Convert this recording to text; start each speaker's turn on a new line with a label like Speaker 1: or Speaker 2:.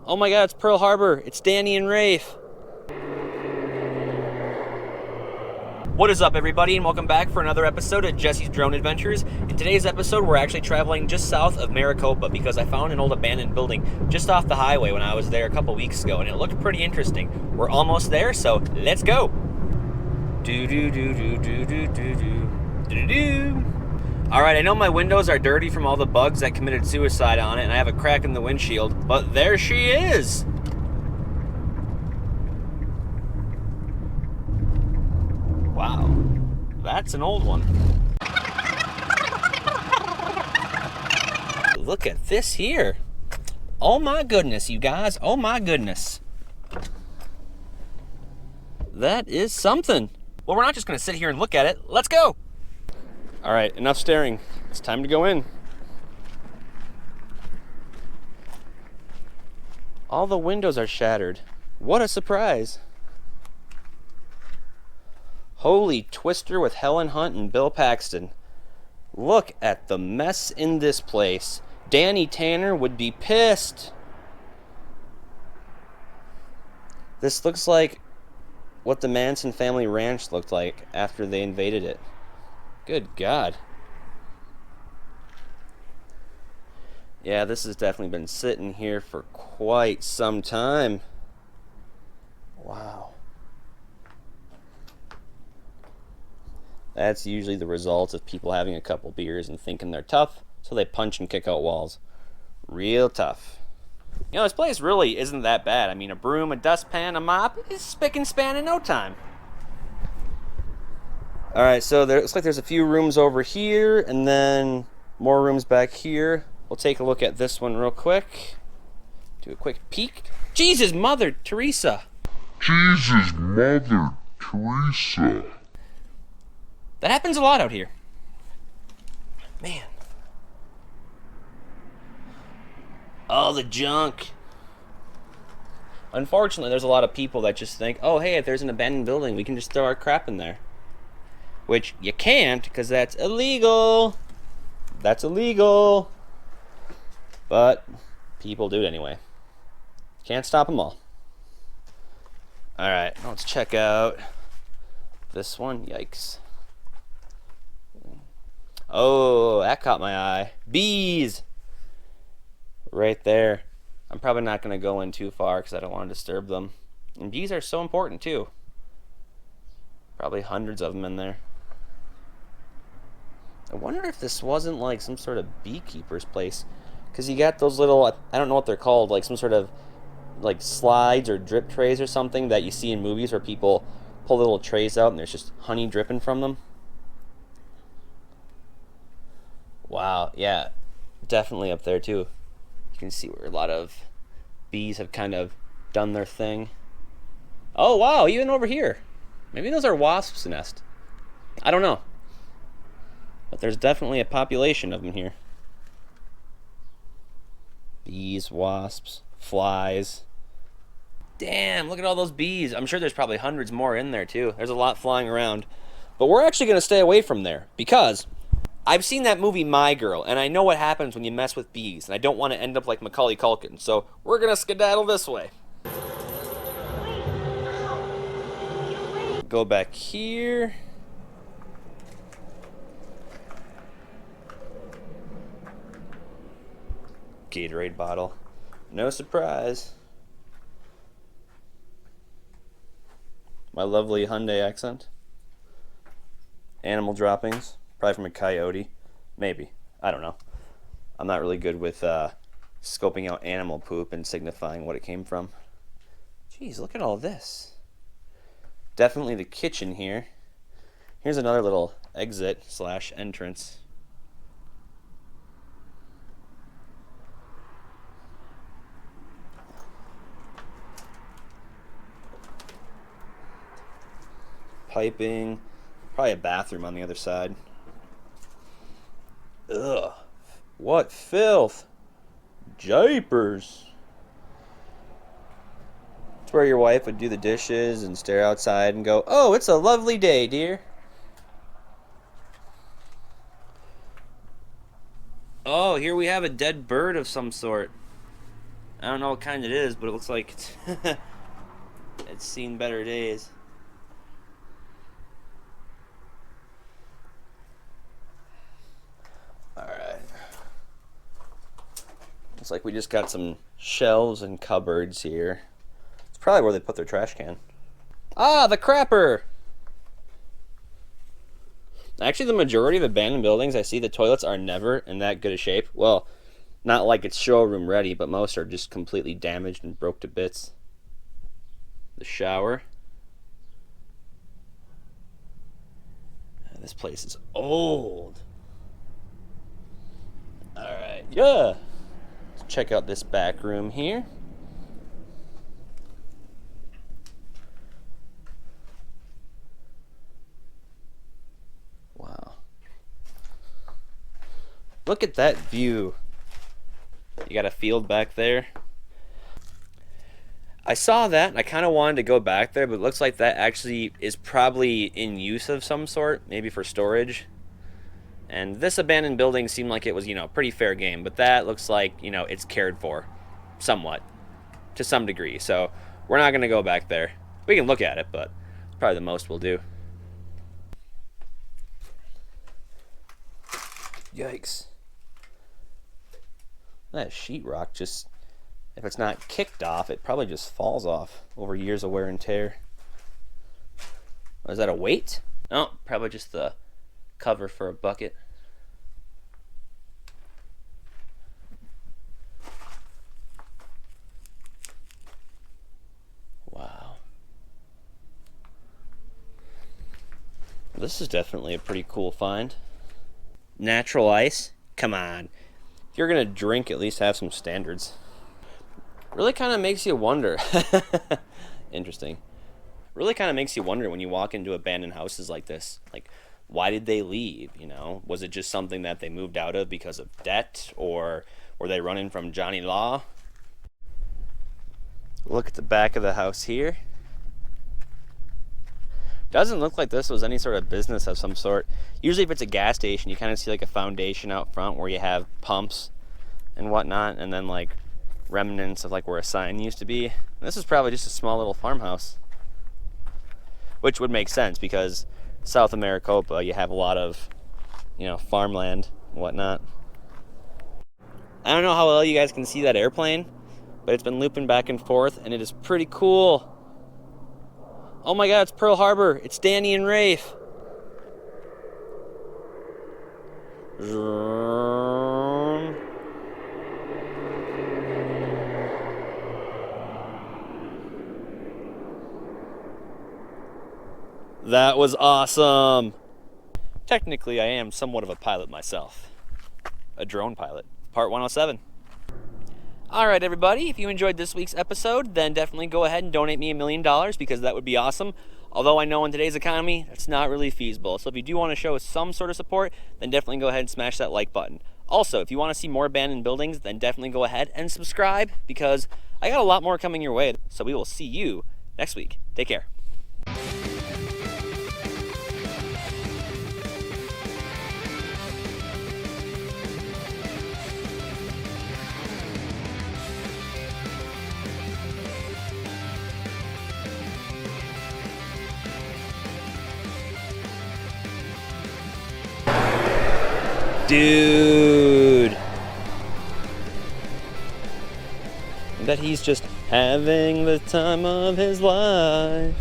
Speaker 1: Oh my god, it's Pearl Harbor. It's Danny and Rafe. What is up, everybody, and welcome back for another episode of Jesse's Drone Adventures. In today's episode, we're actually traveling just south of Maricopa because I found an old abandoned building just off the highway when I was there a couple weeks ago, and it looked pretty interesting. We're almost there, so let's go. All right, I know my windows are dirty from all the bugs that committed suicide on it, and I have a crack in the windshield, but there she is. Wow, that's an old one. Look at this here. Oh my goodness, you guys. Oh my goodness. That is something. Well, we're not just gonna sit here and look at it. Let's go. All right, enough staring. It's time to go in. All the windows are shattered. What a surprise. Holy twister with Helen Hunt and Bill Paxton. Look at the mess in this place. Danny Tanner would be pissed. This looks like what the Manson family ranch looked like after they invaded it. Good God. Yeah, this has definitely been sitting here for quite some time. Wow. That's usually the result of people having a couple beers and thinking they're tough, so they punch and kick out walls. Real tough. You know, this place really isn't that bad. I mean, a broom, a dustpan, a mop is spick and span in no time. Alright, so there looks like there's a few rooms over here, and then more rooms back here. We'll take a look at this one real quick. Do a quick peek. Jesus, Mother Teresa!
Speaker 2: Jesus, Mother Teresa.
Speaker 1: That happens a lot out here. Man. All the junk. Unfortunately, there's a lot of people that just think, oh, hey, if there's an abandoned building, we can just throw our crap in there. Which you can't, because that's illegal. That's illegal. But people do it anyway. Can't stop them all. Alright, let's check out this one. Yikes. Oh, that caught my eye. Bees! Right there. I'm probably not going to go in too far because I don't want to disturb them. And bees are so important too. Probably hundreds of them in there. I wonder if this wasn't like some sort of beekeeper's place. Because you got those little, I don't know what they're called, like some sort of like slides or drip trays or something that you see in movies where people pull little trays out and there's just honey dripping from them. Wow, yeah, definitely up there too. You can see where a lot of bees have kind of done their thing. Oh wow, even over here. Maybe those are wasps' nest. I don't know. But there's definitely a population of them here. Bees, wasps, flies. Damn, look at all those bees. I'm sure there's probably hundreds more in there too. There's a lot flying around. But we're actually going to stay away from there because I've seen that movie My Girl, and I know what happens when you mess with bees, and I don't want to end up like Macaulay Culkin, so we're going to skedaddle this way. Go back here. Gatorade bottle. No surprise. My lovely Hyundai accent. Animal droppings. Probably from a coyote. Maybe. I don't know. I'm not really good with scoping out animal poop and signifying what it came from. Jeez, look at all this. Definitely the kitchen here. Here's another little exit / entrance. Piping. Probably a bathroom on the other side. Ugh. What filth. Japers. It's where your wife would do the dishes and stare outside and go, oh, it's a lovely day, dear. Oh, here we have a dead bird of some sort. I don't know what kind it is, but it looks like it's seen better days. Alright. Looks like we just got some shelves and cupboards here. It's probably where they put their trash can. Ah, the crapper! Actually, the majority of abandoned buildings, I see the toilets are never in that good a shape. Well, not like it's showroom ready, but most are just completely damaged and broke to bits. The shower. This place is old. Alright, yeah. Let's check out this back room here. Wow. Look at that view. You got a field back there. I saw that and I kind of wanted to go back there, but it looks like that actually is probably in use of some sort, maybe for storage. And this abandoned building seemed like it was, pretty fair game, but that looks like, it's cared for somewhat to some degree. So we're not going to go back there. We can look at it, but probably the most we'll do. Yikes. That sheetrock just, if it's not kicked off, it probably just falls off over years of wear and tear. Is that a weight? No, probably just the cover for a bucket. Wow. This is definitely a pretty cool find. Natural ice? Come on. If you're gonna drink, at least have some standards. Really kind of makes you wonder. Interesting. Really kind of makes you wonder when you walk into abandoned houses like this. Like, why did they leave, Was it just something that they moved out of because of debt? Or were they running from Johnny Law? Look at the back of the house here. Doesn't look like this was any sort of business of some sort. Usually if it's a gas station, you kind of see like a foundation out front where you have pumps and whatnot, and then like remnants of like where a sign used to be. This is probably just a small little farmhouse, which would make sense because south of Maricopa you have a lot of farmland and whatnot. I don't know how well you guys can see that airplane, but it's been looping back and forth and it is pretty cool. Oh my god, it's Pearl Harbor. It's Danny and Rafe. That was awesome. Technically, I am somewhat of a pilot myself. A drone pilot. Part 107. Alright everybody, if you enjoyed this week's episode, then definitely go ahead and donate me $1 million because that would be awesome. Although I know in today's economy, that's not really feasible. So if you do want to show us some sort of support, then definitely go ahead and smash that like button. Also, if you want to see more abandoned buildings, then definitely go ahead and subscribe because I got a lot more coming your way. So we will see you next week. Take care. Dude, I bet he's just having the time of his life.